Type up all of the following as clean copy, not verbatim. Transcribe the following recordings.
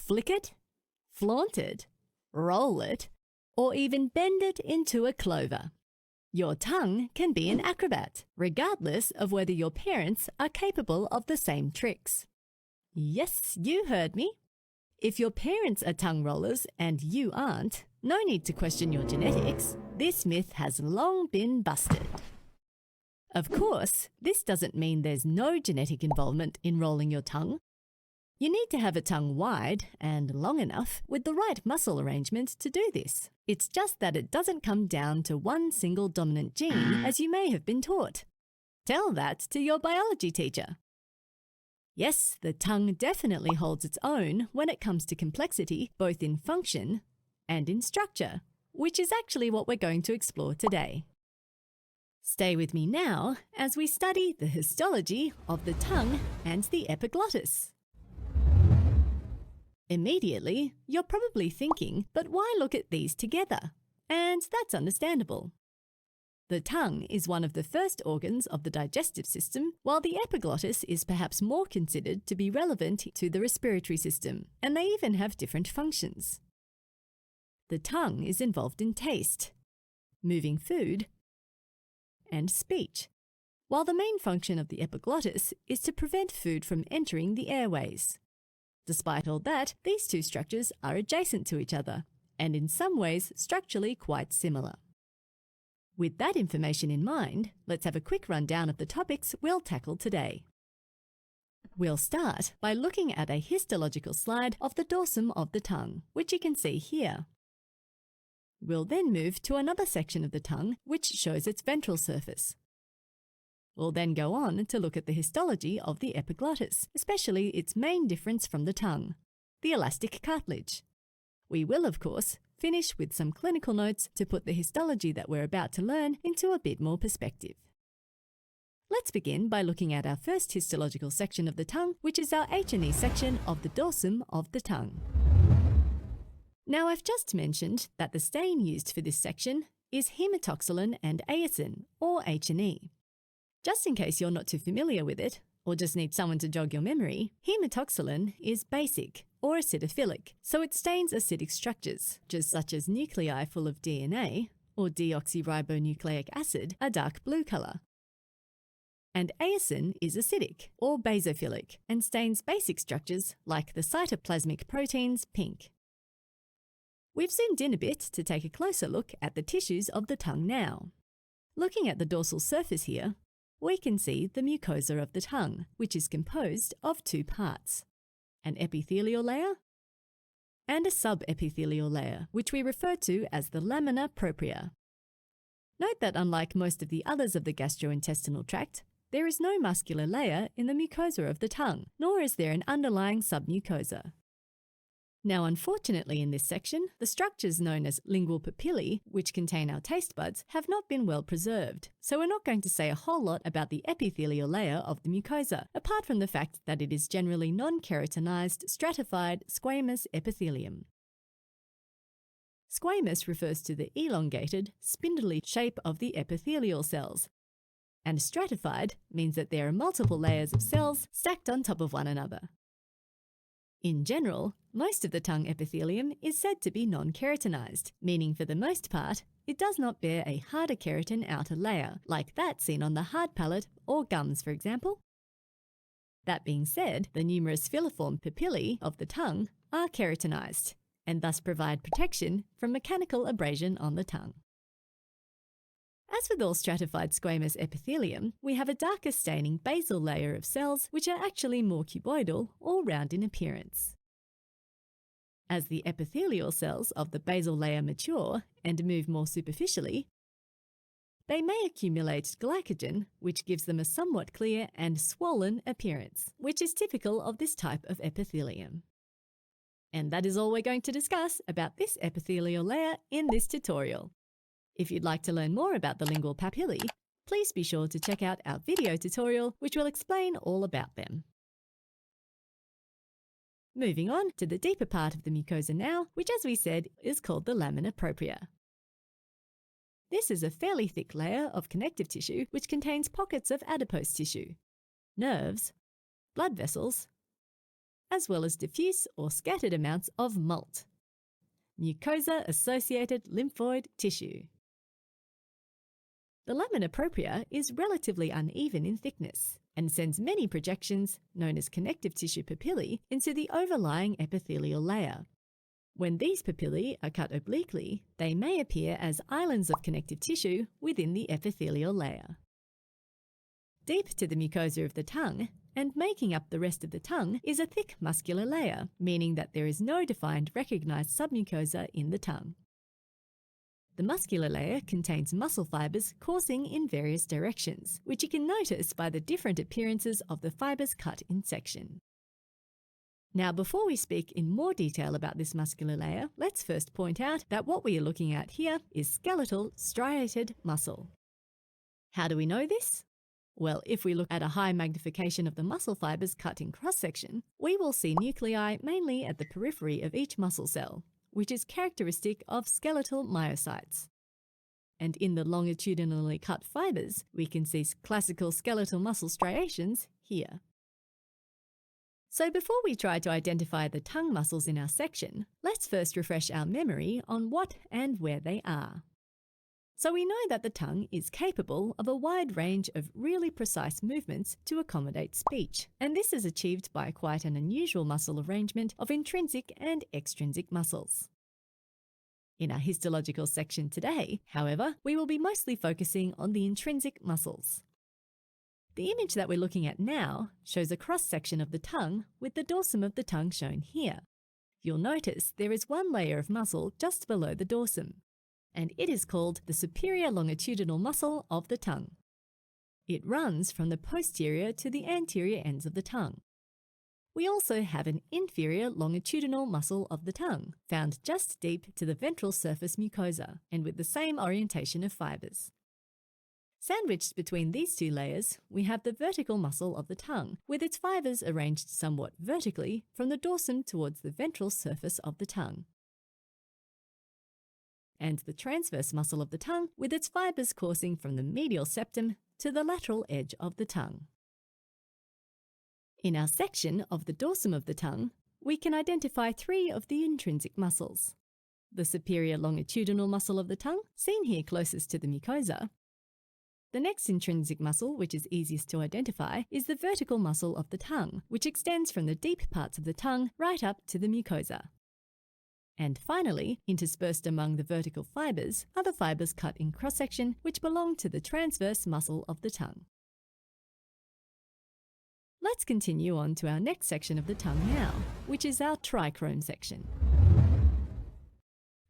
flick it, flaunt it, roll it, or even bend it into a clover. Your tongue can be an acrobat, regardless of whether your parents are capable of the same tricks. Yes, you heard me. If your parents are tongue rollers and you aren't, no need to question your genetics. This myth has long been busted. Of course, this doesn't mean there's no genetic involvement in rolling your tongue. You need to have a tongue wide and long enough with the right muscle arrangement to do this. It's just that it doesn't come down to one single dominant gene as you may have been taught. Tell that to your biology teacher. Yes, the tongue definitely holds its own when it comes to complexity, both in function and in structure, which is actually what we're going to explore today. Stay with me now as we study the histology of the tongue and the epiglottis. Immediately, you're probably thinking, but why look at these together? And that's understandable. The tongue is one of the first organs of the digestive system, while the epiglottis is perhaps more considered to be relevant to the respiratory system, and they even have different functions. The tongue is involved in taste, moving food, and speech, while the main function of the epiglottis is to prevent food from entering the airways. Despite all that, these two structures are adjacent to each other, and in some ways structurally quite similar. With that information in mind, let's have a quick rundown of the topics we'll tackle today. We'll start by looking at a histological slide of the dorsum of the tongue, which you can see here. We'll then move to another section of the tongue, which shows its ventral surface. We'll then go on to look at the histology of the epiglottis, especially its main difference from the tongue, the elastic cartilage. We will, of course, finish with some clinical notes to put the histology that we're about to learn into a bit more perspective. Let's begin by looking at our first histological section of the tongue, which is our H&E section of the dorsum of the tongue. Now, I've just mentioned that the stain used for this section is hematoxylin and eosin, or H&E. Just in case you're not too familiar with it, or just need someone to jog your memory, hematoxylin is basic, or acidophilic, so it stains acidic structures, just such as nuclei full of DNA, or deoxyribonucleic acid, a dark blue colour. And eosin is acidic, or basophilic, and stains basic structures like the cytoplasmic proteins pink. We've zoomed in a bit to take a closer look at the tissues of the tongue now. Looking at the dorsal surface here, we can see the mucosa of the tongue, which is composed of two parts, an epithelial layer and a subepithelial layer, which we refer to as the lamina propria. Note that unlike most of the others of the gastrointestinal tract, there is no muscular layer in the mucosa of the tongue, nor is there an underlying submucosa. Now, unfortunately in this section, the structures known as lingual papillae, which contain our taste buds, have not been well preserved, so we're not going to say a whole lot about the epithelial layer of the mucosa, apart from the fact that it is generally non-keratinized, stratified, squamous epithelium. Squamous refers to the elongated, spindly shape of the epithelial cells, and stratified means that there are multiple layers of cells stacked on top of one another. In general, most of the tongue epithelium is said to be non-keratinized, meaning for the most part, it does not bear a harder keratin outer layer, like that seen on the hard palate or gums, for example. That being said, the numerous filiform papillae of the tongue are keratinized, and thus provide protection from mechanical abrasion on the tongue. As with all stratified squamous epithelium, we have a darker staining basal layer of cells which are actually more cuboidal or round in appearance. As the epithelial cells of the basal layer mature and move more superficially, they may accumulate glycogen, which gives them a somewhat clear and swollen appearance, which is typical of this type of epithelium. And that is all we're going to discuss about this epithelial layer in this tutorial. If you'd like to learn more about the lingual papillae, please be sure to check out our video tutorial, which will explain all about them. Moving on to the deeper part of the mucosa now, which as we said is called the lamina propria. This is a fairly thick layer of connective tissue which contains pockets of adipose tissue, nerves, blood vessels, as well as diffuse or scattered amounts of MALT, mucosa-associated lymphoid tissue. The lamina propria is relatively uneven in thickness and sends many projections, known as connective tissue papillae, into the overlying epithelial layer. When these papillae are cut obliquely, they may appear as islands of connective tissue within the epithelial layer. Deep to the mucosa of the tongue, and making up the rest of the tongue, is a thick muscular layer, meaning that there is no defined recognized submucosa in the tongue. The muscular layer contains muscle fibers coursing in various directions, which you can notice by the different appearances of the fibers cut in section. Now, before we speak in more detail about this muscular layer, let's first point out that what we are looking at here is skeletal striated muscle. How do we know this? Well, if we look at a high magnification of the muscle fibers cut in cross-section, we will see nuclei mainly at the periphery of each muscle cell, which is characteristic of skeletal myocytes. And in the longitudinally cut fibers, we can see classical skeletal muscle striations here. So before we try to identify the tongue muscles in our section, let's first refresh our memory on what and where they are. So we know that the tongue is capable of a wide range of really precise movements to accommodate speech, and this is achieved by quite an unusual muscle arrangement of intrinsic and extrinsic muscles. In our histological section today, however, we will be mostly focusing on the intrinsic muscles. The image that we're looking at now shows a cross-section of the tongue with the dorsum of the tongue shown here. You'll notice there is one layer of muscle just below the dorsum, and it is called the superior longitudinal muscle of the tongue. It runs from the posterior to the anterior ends of the tongue. We also have an inferior longitudinal muscle of the tongue, found just deep to the ventral surface mucosa and with the same orientation of fibers. Sandwiched between these two layers, we have the vertical muscle of the tongue, with its fibers arranged somewhat vertically from the dorsum towards the ventral surface of the tongue. And the transverse muscle of the tongue, with its fibers coursing from the medial septum to the lateral edge of the tongue. In our section of the dorsum of the tongue, we can identify three of the intrinsic muscles. The superior longitudinal muscle of the tongue, seen here closest to the mucosa. The next intrinsic muscle, which is easiest to identify, is the vertical muscle of the tongue, which extends from the deep parts of the tongue right up to the mucosa. And finally, interspersed among the vertical fibers are the fibers cut in cross-section, which belong to the transverse muscle of the tongue. Let's continue on to our next section of the tongue now, which is our trichrome section.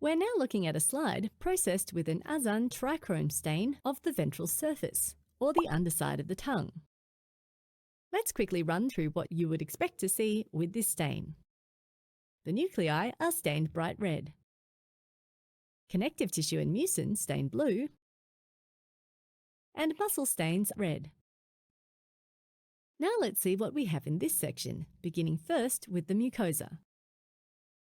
We're now looking at a slide processed with an Azan trichrome stain of the ventral surface, or the underside of the tongue. Let's quickly run through what you would expect to see with this stain. The nuclei are stained bright red. Connective tissue and mucin stained blue, and muscle stains red. Now let's see what we have in this section, beginning first with the mucosa.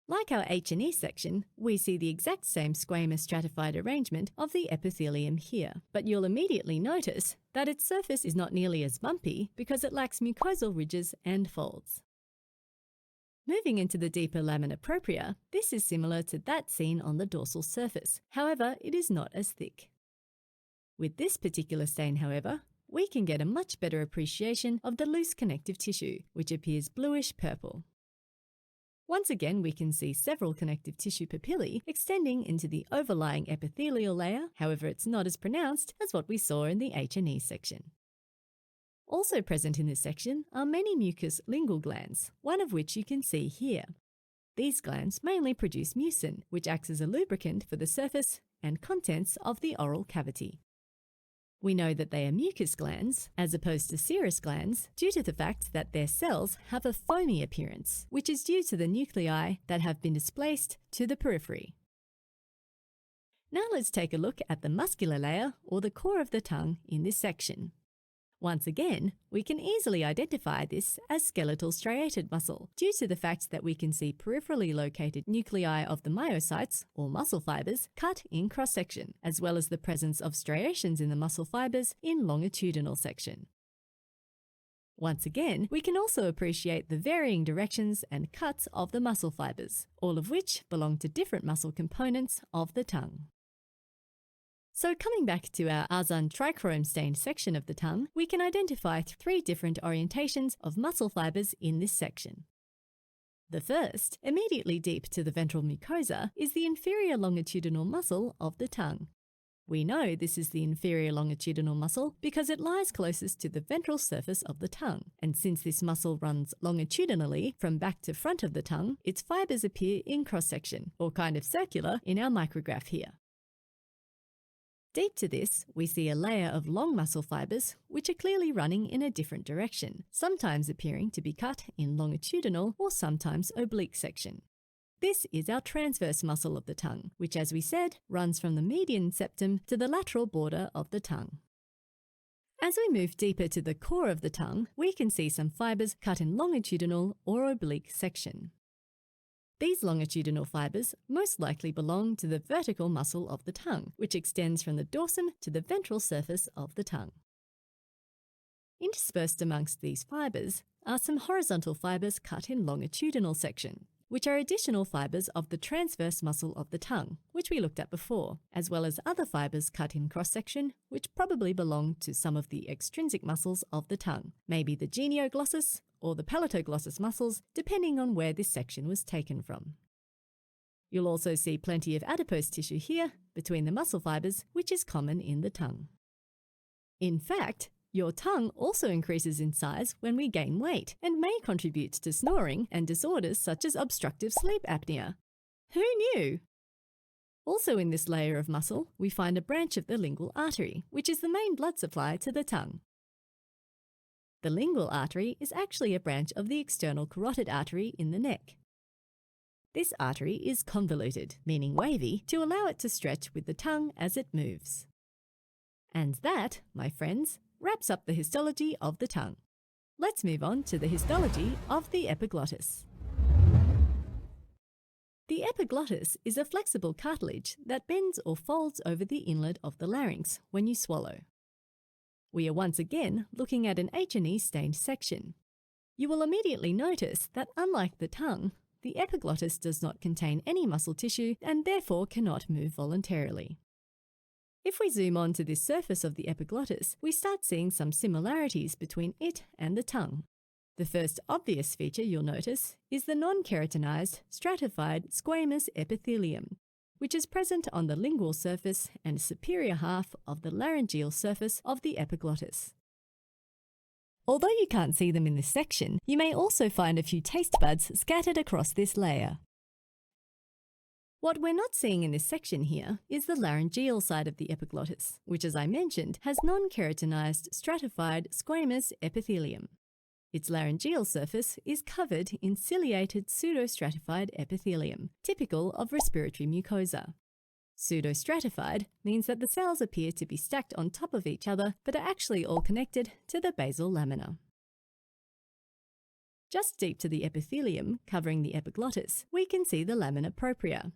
Like our H&E section, we see the exact same squamous stratified arrangement of the epithelium here, but you'll immediately notice that its surface is not nearly as bumpy because it lacks mucosal ridges and folds. Moving into the deeper lamina propria, this is similar to that seen on the dorsal surface. However, it is not as thick. With this particular stain, however, we can get a much better appreciation of the loose connective tissue, which appears bluish purple. Once again, we can see several connective tissue papillae extending into the overlying epithelial layer, however it's not as pronounced as what we saw in the H&E section. Also present in this section are many mucous lingual glands, one of which you can see here. These glands mainly produce mucin, which acts as a lubricant for the surface and contents of the oral cavity. We know that they are mucus glands, as opposed to serous glands, due to the fact that their cells have a foamy appearance, which is due to the nuclei that have been displaced to the periphery. Now let's take a look at the muscular layer, or the core of the tongue, in this section. Once again, we can easily identify this as skeletal striated muscle, due to the fact that we can see peripherally located nuclei of the myocytes, or muscle fibers, cut in cross-section, as well as the presence of striations in the muscle fibers in longitudinal section. Once again, we can also appreciate the varying directions and cuts of the muscle fibers, all of which belong to different muscle components of the tongue. So coming back to our Arzan trichrome stained section of the tongue, we can identify 3 different orientations of muscle fibers in this section. The first, immediately deep to the ventral mucosa, is the inferior longitudinal muscle of the tongue. We know this is the inferior longitudinal muscle because it lies closest to the ventral surface of the tongue, and since this muscle runs longitudinally from back to front of the tongue, its fibers appear in cross-section, or kind of circular in our micrograph here. Deep to this, we see a layer of long muscle fibers which are clearly running in a different direction, sometimes appearing to be cut in longitudinal or sometimes oblique section. This is our transverse muscle of the tongue, which, as we said, runs from the median septum to the lateral border of the tongue. As we move deeper to the core of the tongue, we can see some fibers cut in longitudinal or oblique section. These longitudinal fibers most likely belong to the vertical muscle of the tongue, which extends from the dorsum to the ventral surface of the tongue. Interspersed amongst these fibers are some horizontal fibers cut in longitudinal section, which are additional fibers of the transverse muscle of the tongue, which we looked at before, as well as other fibers cut in cross-section, which probably belong to some of the extrinsic muscles of the tongue, maybe the genioglossus or the palatoglossus muscles, depending on where this section was taken from. You'll also see plenty of adipose tissue here between the muscle fibers, which is common in the tongue. In fact, your tongue also increases in size when we gain weight and may contribute to snoring and disorders such as obstructive sleep apnea. Who knew? Also in this layer of muscle, we find a branch of the lingual artery, which is the main blood supply to the tongue. The lingual artery is actually a branch of the external carotid artery in the neck. This artery is convoluted, meaning wavy, to allow it to stretch with the tongue as it moves. And that, my friends, wraps up the histology of the tongue. Let's move on to the histology of the epiglottis. The epiglottis is a flexible cartilage that bends or folds over the inlet of the larynx when you swallow. We are once again looking at an H&E stained section. You will immediately notice that unlike the tongue, the epiglottis does not contain any muscle tissue and therefore cannot move voluntarily. If we zoom on to this surface of the epiglottis, we start seeing some similarities between it and the tongue. The first obvious feature you'll notice is the non-keratinized, stratified squamous epithelium, which is present on the lingual surface and superior half of the laryngeal surface of the epiglottis. Although you can't see them in this section, you may also find a few taste buds scattered across this layer. What we're not seeing in this section here is the laryngeal side of the epiglottis, which, as I mentioned, has non-keratinized stratified squamous epithelium. Its laryngeal surface is covered in ciliated pseudostratified epithelium, typical of respiratory mucosa. Pseudostratified means that the cells appear to be stacked on top of each other, but are actually all connected to the basal lamina. Just deep to the epithelium, covering the epiglottis, we can see the lamina propria.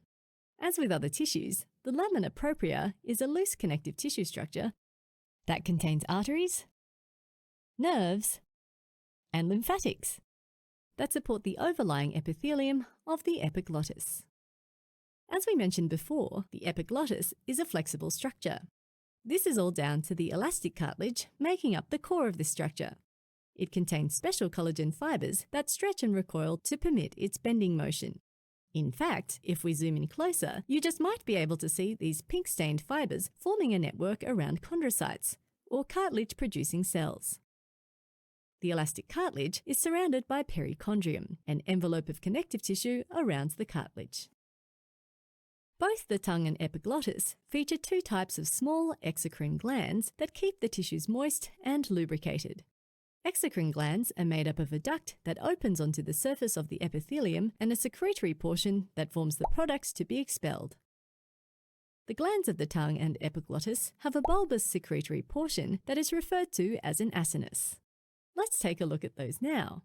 As with other tissues, the lamina propria is a loose connective tissue structure that contains arteries, nerves, and lymphatics that support the overlying epithelium of the epiglottis. As we mentioned before, the epiglottis is a flexible structure. This is all down to the elastic cartilage making up the core of this structure. It contains special collagen fibers that stretch and recoil to permit its bending motion. In fact, if we zoom in closer, you just might be able to see these pink-stained fibers forming a network around chondrocytes, or cartilage-producing cells. The elastic cartilage is surrounded by perichondrium, an envelope of connective tissue around the cartilage. Both the tongue and epiglottis feature 2 types of small exocrine glands that keep the tissues moist and lubricated. Exocrine glands are made up of a duct that opens onto the surface of the epithelium and a secretory portion that forms the products to be expelled. The glands of the tongue and epiglottis have a bulbous secretory portion that is referred to as an acinus. Let's take a look at those now.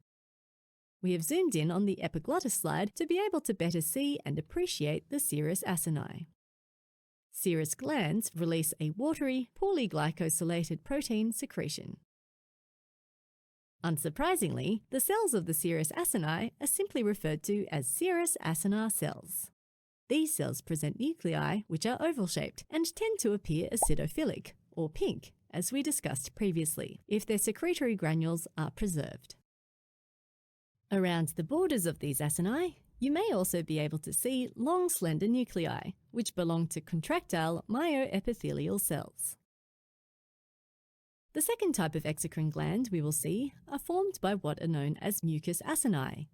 We have zoomed in on the epiglottis slide to be able to better see and appreciate the serous acini. Serous glands release a watery, poorly glycosylated protein secretion. Unsurprisingly, the cells of the serous acini are simply referred to as serous acinar cells. These cells present nuclei which are oval-shaped and tend to appear acidophilic, or pink, as we discussed previously, if their secretory granules are preserved. Around the borders of these acini, you may also be able to see long, slender nuclei, which belong to contractile myoepithelial cells. The second type of exocrine gland we will see are formed by what are known as mucous acini.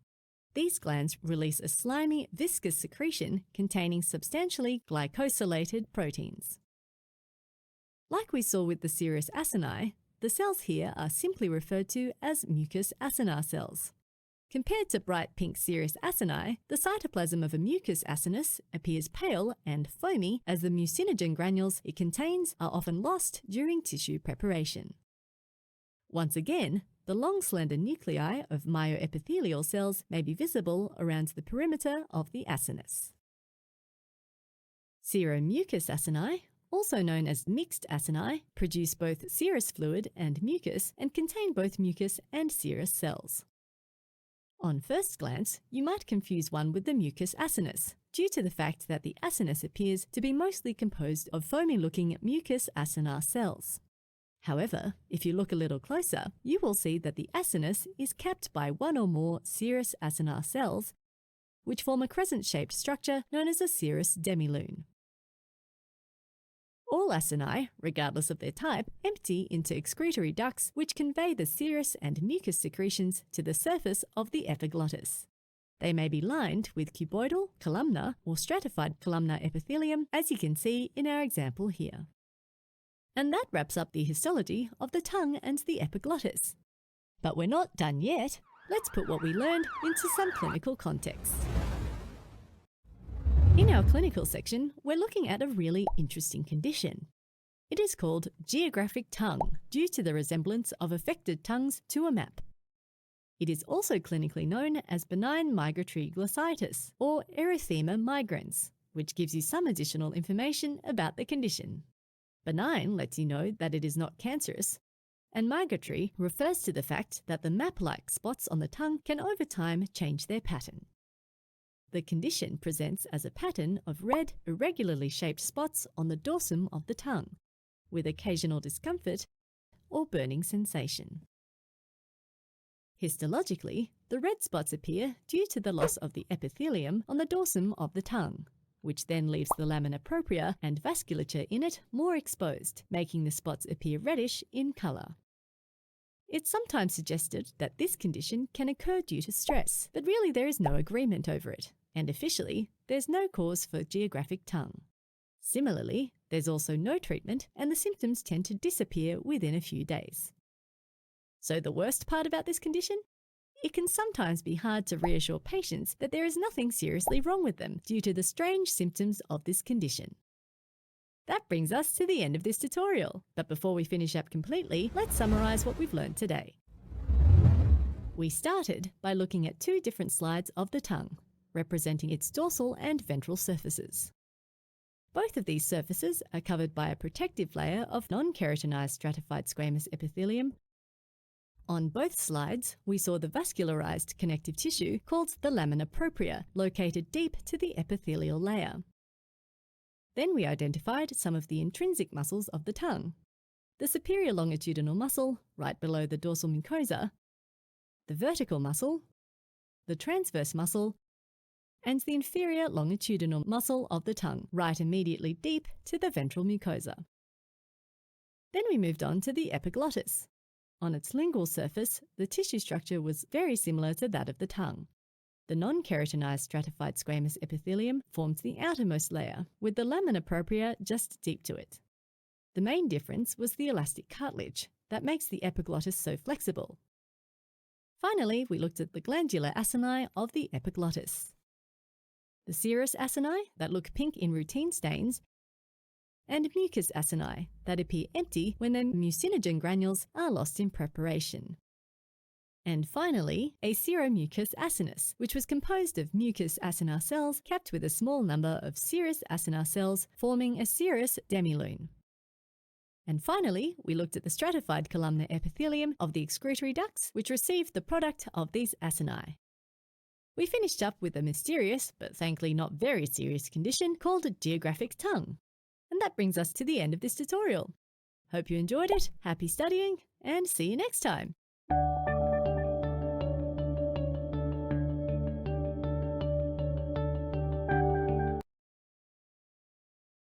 These glands release a slimy, viscous secretion containing substantially glycosylated proteins. Like we saw with the serous acini, the cells here are simply referred to as mucous acinar cells. Compared to bright pink serous acini, the cytoplasm of a mucous acinus appears pale and foamy as the mucinogen granules it contains are often lost during tissue preparation. Once again, the long slender nuclei of myoepithelial cells may be visible around the perimeter of the acinus. Seromucous acini, also known as mixed acini, produce both serous fluid and mucus and contain both mucus and serous cells. On first glance, you might confuse one with the mucous acinus, due to the fact that the acinus appears to be mostly composed of foamy-looking mucous acinar cells. However, if you look a little closer, you will see that the acinus is capped by one or more serous acinar cells, which form a crescent-shaped structure known as a serous demilune. All acini, regardless of their type, empty into excretory ducts which convey the serous and mucus secretions to the surface of the epiglottis. They may be lined with cuboidal, columnar, or stratified columnar epithelium, as you can see in our example here. And that wraps up the histology of the tongue and the epiglottis. But we're not done yet. Let's put what we learned into some clinical context. In our clinical section, we're looking at a really interesting condition. It is called geographic tongue, due to the resemblance of affected tongues to a map. It is also clinically known as benign migratory glossitis, or erythema migrans, which gives you some additional information about the condition. Benign lets you know that it is not cancerous, and migratory refers to the fact that the map-like spots on the tongue can over time change their pattern. The condition presents as a pattern of red, irregularly shaped spots on the dorsum of the tongue, with occasional discomfort or burning sensation. Histologically, the red spots appear due to the loss of the epithelium on the dorsum of the tongue, which then leaves the lamina propria and vasculature in it more exposed, making the spots appear reddish in colour. It's sometimes suggested that this condition can occur due to stress, but really there is no agreement over it, and officially, there's no cause for geographic tongue. Similarly, there's also no treatment, and the symptoms tend to disappear within a few days. So the worst part about this condition? It can sometimes be hard to reassure patients that there is nothing seriously wrong with them due to the strange symptoms of this condition. That brings us to the end of this tutorial, but before we finish up completely, let's summarize what we've learned today. We started by looking at two different slides of the tongue, representing its dorsal and ventral surfaces. Both of these surfaces are covered by a protective layer of non-keratinized stratified squamous epithelium. On both slides, we saw the vascularized connective tissue called the lamina propria, located deep to the epithelial layer. Then we identified some of the intrinsic muscles of the tongue. The superior longitudinal muscle, right below the dorsal mucosa, the vertical muscle, the transverse muscle, and the inferior longitudinal muscle of the tongue, right immediately deep to the ventral mucosa. Then we moved on to the epiglottis. On its lingual surface, the tissue structure was very similar to that of the tongue. The non-keratinized stratified squamous epithelium formed the outermost layer, with the lamina propria just deep to it. The main difference was the elastic cartilage that makes the epiglottis so flexible. Finally, we looked at the glandular acini of the epiglottis. The serous acini that look pink in routine stains, and mucous acini that appear empty when their mucinogen granules are lost in preparation. And finally, a seromucous acinus, which was composed of mucous acinar cells capped with a small number of serous acinar cells forming a serous demilune. And finally, we looked at the stratified columnar epithelium of the excretory ducts, which received the product of these acini. We finished up with a mysterious, but thankfully not very serious condition called a geographic tongue. And that brings us to the end of this tutorial. Hope you enjoyed it, happy studying, and see you next time.